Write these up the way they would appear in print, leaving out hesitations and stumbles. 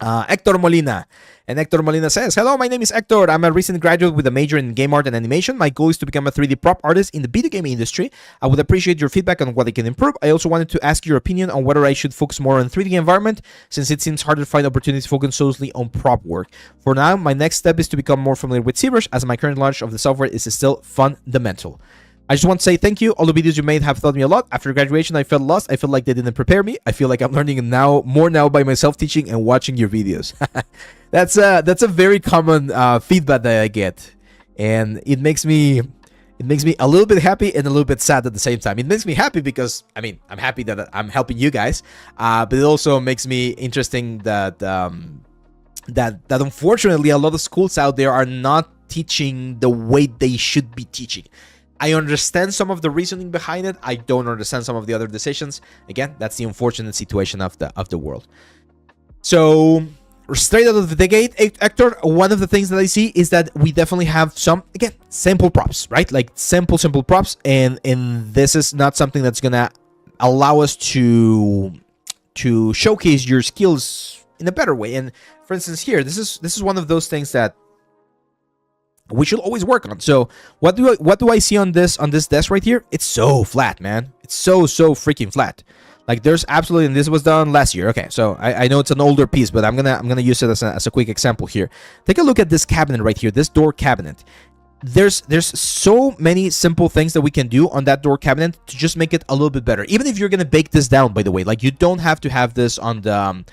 Hector Molina. And Hector Molina says, "Hello, my name is Hector. I'm a recent graduate with a major in game art and animation. My goal is to become a 3D prop artist in the video game industry. I would appreciate your feedback on what I can improve. I also wanted to ask your opinion on whether I should focus more on 3D environment, since it seems harder to find opportunities to focus solely on prop work. For now, my next step is to become more familiar with ZBrush, as my current knowledge of the software is still fundamental. I just want to say thank you. All the videos you made have taught me a lot. After graduation, I felt lost. I feel like they didn't prepare me. I feel like I'm learning more now by myself teaching and watching your videos." That's a very common feedback that I get, and it makes me a little bit happy and a little bit sad at the same time. It makes me happy because I'm happy that I'm helping you guys, but it also makes me interesting that that unfortunately a lot of schools out there are not teaching the way they should be teaching. I understand some of the reasoning behind it. I don't understand some of the other decisions. Again, that's the unfortunate situation of the world. So straight out of the gate, Hector, one of the things that I see is that we definitely have some, again, simple props, right? Like simple props, and this is not something that's gonna allow us to showcase your skills in a better way. And for instance, here, this is one of those things that we should always work on. So what do I see on this desk right here? It's so flat, man. It's so freaking flat. Like there's absolutely, and this was done last year. Okay, so I know it's an older piece, but I'm gonna use it as a quick example here. Take a look at this cabinet right here, this door cabinet. There's so many simple things that we can do on that door cabinet to just make it a little bit better. Even if you're gonna bake this down, by the way, like you don't have to have this on the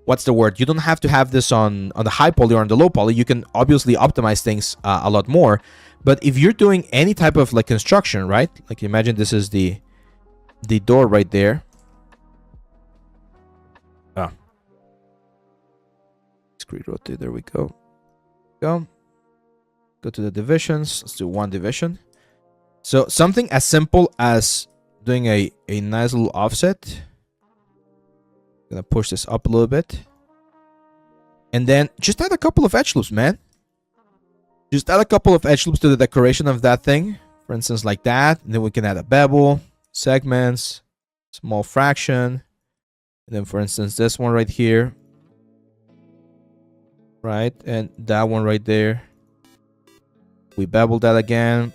what's the word? You don't have to have this on the high poly or on the low poly. You can obviously optimize things a lot more. But if you're doing any type of like construction, right? Like imagine this is the door right there. Ah, screen rotate. There we go. Go to the divisions. Let's do one division. So something as simple as doing a nice little offset. Gonna push this up a little bit, and then just add a couple of edge loops, man. Just add a couple of edge loops to the decoration of that thing, for instance, like that. And then we can add a bevel, segments, small fraction, and then for instance this one right here, right, and that one right there. We bevel that again,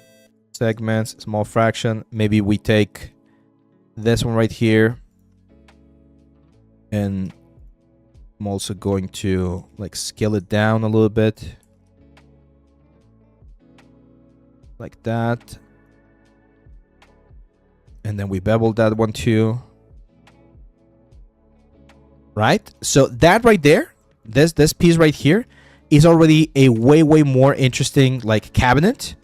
segments, small fraction. Maybe we take this one right here, and I'm also going to like scale it down a little bit, like that. And then we bevel that one too. Right? So that right there, this piece right here is already a way more interesting like cabinet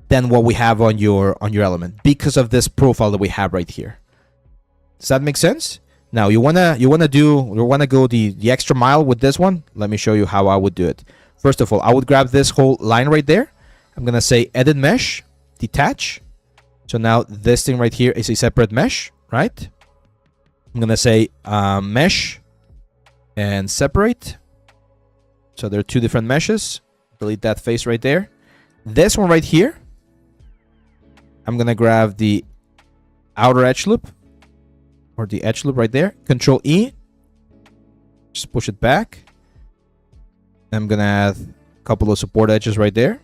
than what we have on your element, because of this profile that we have right here. Does that make sense? Now you wanna go the extra mile with this one. Let me show you how I would do it. First of all, I would grab this whole line right there. I'm gonna say edit mesh, detach. So now this thing right here is a separate mesh, right? I'm gonna say mesh and separate. So there are two different meshes. Delete that face right there. This one right here, I'm gonna grab the outer edge loop, or the edge loop right there. Control E. Just push it back. I'm gonna add a couple of support edges right there.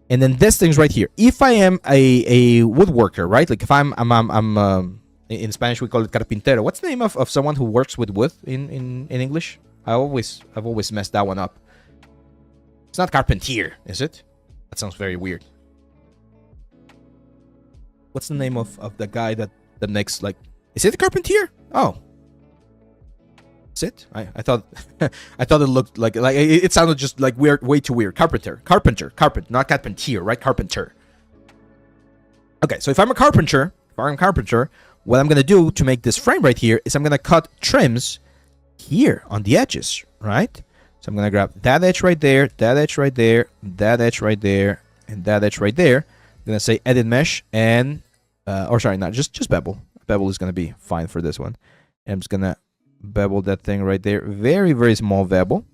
And then this thing's right here. If I am a woodworker, right? Like if I'm in Spanish we call it carpintero. What's the name of someone who works with wood in English? I've always messed that one up. It's not carpentier, is it? That sounds very weird. What's the name of the guy that makes, like, is it a carpentier? Oh, is it? I thought I thought it looked like it sounded just like weird, way too weird. Carpenter, not carpentier, right? Carpenter. Okay, so if I'm a carpenter, what I'm gonna do to make this frame right here is I'm gonna cut trims here on the edges, right? So I'm gonna grab that edge right there, that edge right there, that edge right there, and that edge right there. I'm gonna say edit mesh and or sorry, not just bevel. Bevel is gonna be fine for this one. And I'm just gonna bevel that thing right there. Very small bevel.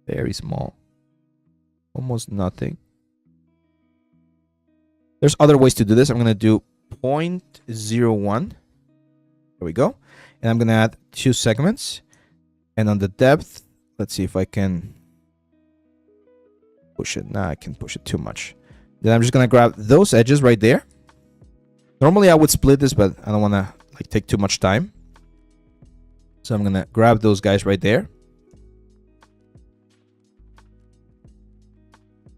Very small. Almost nothing. There's other ways to do this. I'm gonna do 0.01. There we go. And I'm gonna add 2 segments. And on the depth, let's see if I can push it. Nah, I can push it too much. Then I'm just gonna grab those edges right there. Normally I would split this, but I don't want to like take too much time. So I'm gonna grab those guys right there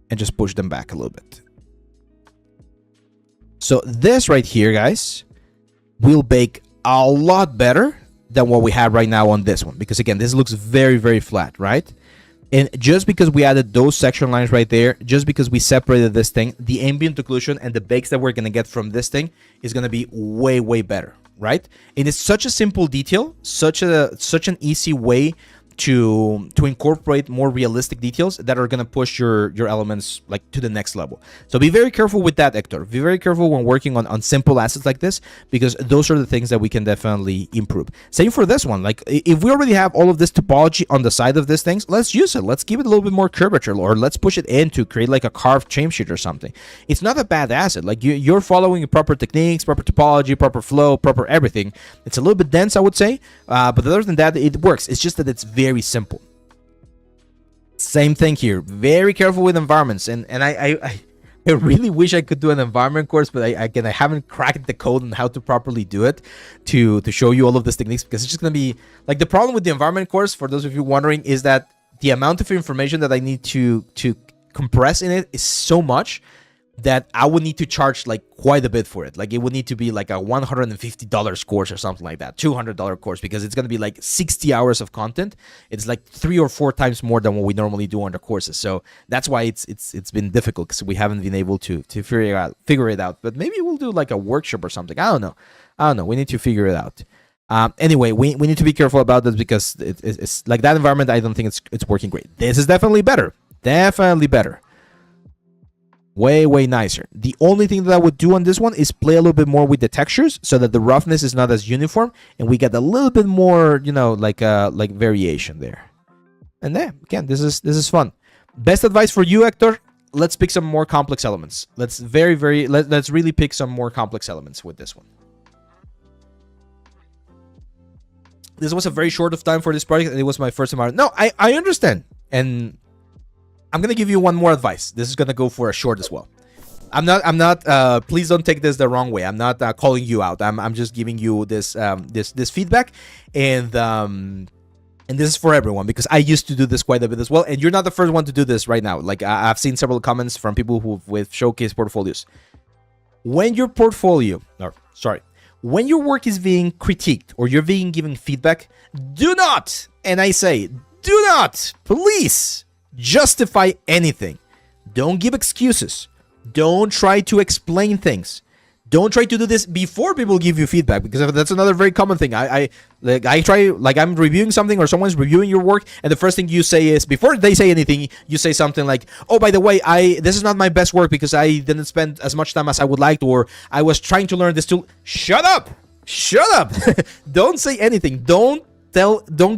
and just push them back a little bit. So this right here, guys, will bake a lot better than what we have right now on this one, because again, this looks very, very flat, right? And just because we added those section lines right there, just because we separated this thing, the ambient occlusion and the bakes that we're going to get from this thing is going to be way, way better, right? And it's such a simple detail, such an easy way to incorporate more realistic details that are going to push your elements like to the next level. So be very careful with that, Hector. Be very careful when working on simple assets like this, because those are the things that we can definitely improve. Same for this one. Like if we already have all of this topology on the side of these things, let's use it. Let's give it a little bit more curvature, or let's push it in to create like a carved chamesheet or something. It's not a bad asset. Like you're following proper techniques, proper topology, proper flow, proper everything. It's a little bit dense, I would say, but other than that, it works. It's just that it's very simple. Same thing here. Very careful with environments, and I really wish I could do an environment course, but I haven't cracked the code on how to properly do it to show you all of these techniques, because it's just gonna be like the problem with the environment course. For those of you wondering, is that the amount of information that I need to compress in it is so much that I would need to charge like quite a bit for it. Like it would need to be like a $150 course or something like that, $200 course, because it's going to be like 60 hours of content. It's like 3 or 4 times more than what we normally do on the courses. So that's why it's been difficult, because we haven't been able to figure it out. But maybe we'll do like a workshop or something. I don't know. We need to figure it out. Anyway, we need to be careful about this, because it's like that environment. I don't think it's working great. This is definitely better. Definitely better. Way, way nicer. The only thing that I would do on this one is play a little bit more with the textures, so that the roughness is not as uniform, and we get a little bit more, like variation there. And then again, this is fun. Best advice for you, Hector: let's pick some more complex elements. Let's really pick some more complex elements with this one. This was a very short of time for this project, and it was my first time. No, I understand, and I'm gonna give you one more advice. This is gonna go for a short as well. I'm not. Please don't take this the wrong way. I'm not calling you out. I'm just giving you this feedback, and this is for everyone, because I used to do this quite a bit as well. And you're not the first one to do this right now. Like I've seen several comments from people with showcase portfolios. When your work is being critiqued or you're being given feedback, do not, and I say, do not, please, justify anything. Don't give excuses. Don't try to explain things. Don't try to do this before people give you feedback, because that's another very common thing. I try, like I'm reviewing something or someone's reviewing your work, and the first thing you say is, before they say anything, you say something like, "Oh, by the way, this is not my best work because I didn't spend as much time as I would like, or I was trying to learn this tool." Shut up! Shut up! Don't say anything. Don't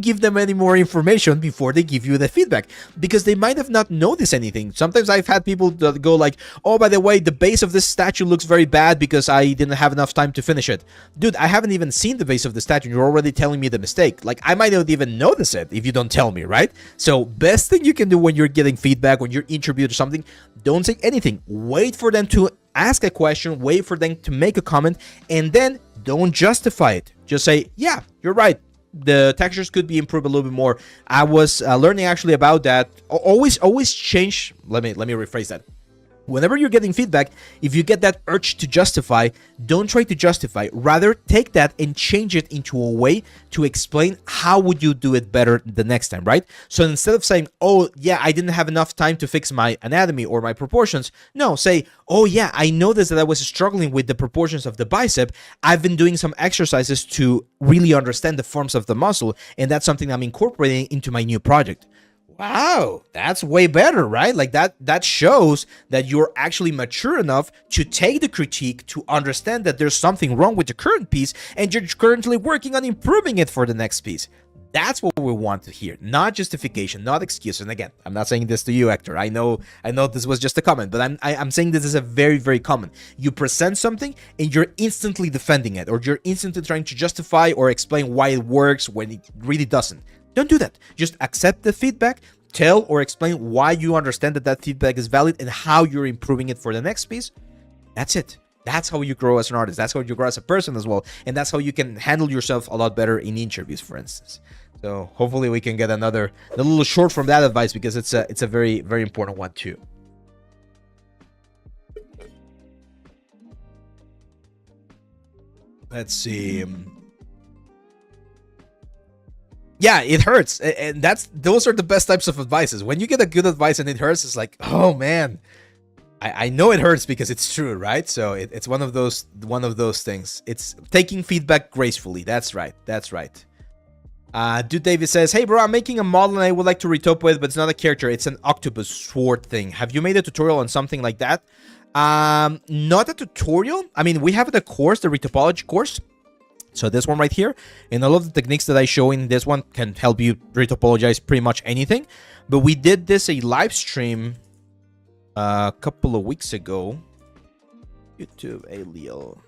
give them any more information before they give you the feedback, because they might have not noticed anything. Sometimes I've had people that go like, "Oh, by the way, the base of this statue looks very bad because I didn't have enough time to finish it." Dude, I haven't even seen the base of the statue, and you're already telling me the mistake. Like, I might not even notice it if you don't tell me, right? So best thing you can do when you're getting feedback, when you're interviewed or something, don't say anything. Wait for them to ask a question, wait for them to make a comment, and then don't justify it. Just say, "Yeah, you're right. The textures could be improved a little bit more. I was learning actually about that." Always change. Let me rephrase that. Whenever you're getting feedback, if you get that urge to justify, don't try to justify. Rather, take that and change it into a way to explain how would you do it better the next time, right? So instead of saying, "Oh, yeah, I didn't have enough time to fix my anatomy or my proportions," no, say, "Oh, yeah, I noticed that I was struggling with the proportions of the bicep. I've been doing some exercises to really understand the forms of the muscle, and that's something I'm incorporating into my new project." Wow, that's way better, right? Like that shows that you're actually mature enough to take the critique, to understand that there's something wrong with the current piece, and you're currently working on improving it for the next piece. That's what we want to hear, not justification, not excuse. And again, I'm not saying this to you, Hector. I know this was just a comment, but I'm saying this is a very, very common. You present something and you're instantly defending it, or you're instantly trying to justify or explain why it works when it really doesn't. Don't do that. Just accept the feedback, tell or explain why you understand that that feedback is valid and how you're improving it for the next piece. That's it. That's how you grow as an artist. That's how you grow as a person as well. And that's how you can handle yourself a lot better in interviews, for instance. So hopefully we can get a little short from that advice, because it's a very, very important one too. Let's see. Yeah, it hurts. And those are the best types of advices. When you get a good advice and it hurts, it's like, oh man. I know it hurts because it's true, right? So it's one of those things. It's taking feedback gracefully. That's right. Dude David says, hey bro, I'm making a model and I would like to retopo it, but it's not a character. It's an octopus sword thing. Have you made a tutorial on something like that? Not a tutorial. I mean, we have the course, the retopology course. So this one right here, and all of the techniques that I show in this one can help you retopologize pretty much anything. But we did this a live stream a couple of weeks ago. YouTube, Leal.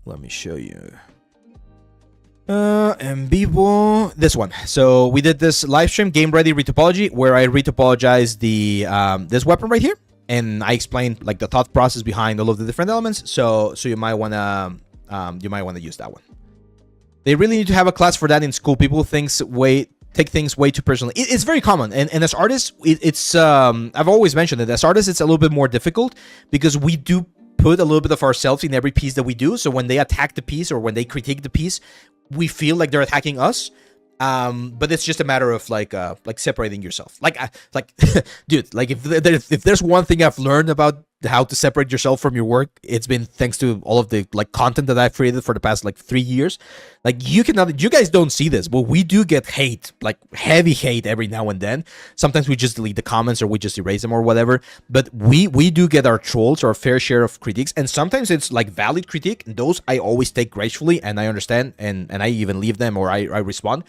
Let me show you. En vivo, this one. So we did this live stream, game ready retopology, where I retopologized the this weapon right here, and I explained like the thought process behind all of the different elements. So you might wanna use that one. They really need to have a class for that in school. People take things way too personally. It's very common, and as artists, it's I've always mentioned it. As artists, it's a little bit more difficult because we do put a little bit of ourselves in every piece that we do. So when they attack the piece or when they critique the piece, we feel like they're attacking us. But it's just a matter of like separating yourself. Dude, like if there's one thing I've learned about how to separate yourself from your work, it's been thanks to all of the like content that I've created for the past like 3 years. Like you guys don't see this, but we do get hate, like heavy hate every now and then. Sometimes we just delete the comments or we just erase them or whatever. But we do get our trolls, our fair share of critiques, and sometimes it's like valid critique. And those I always take gracefully and I understand, and I even leave them or I respond.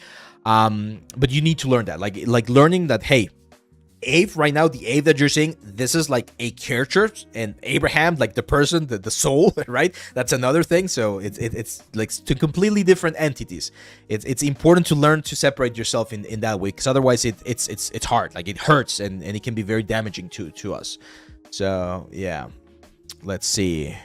But you need to learn that, like learning that, hey, Abe right now, the Abe that you're seeing, this is like a character, and Abraham, like the person, the soul, right? That's another thing. So it's like two completely different entities. It's important to learn to separate yourself in that way, because otherwise it's hard, like it hurts, and it can be very damaging to us. So yeah, let's see.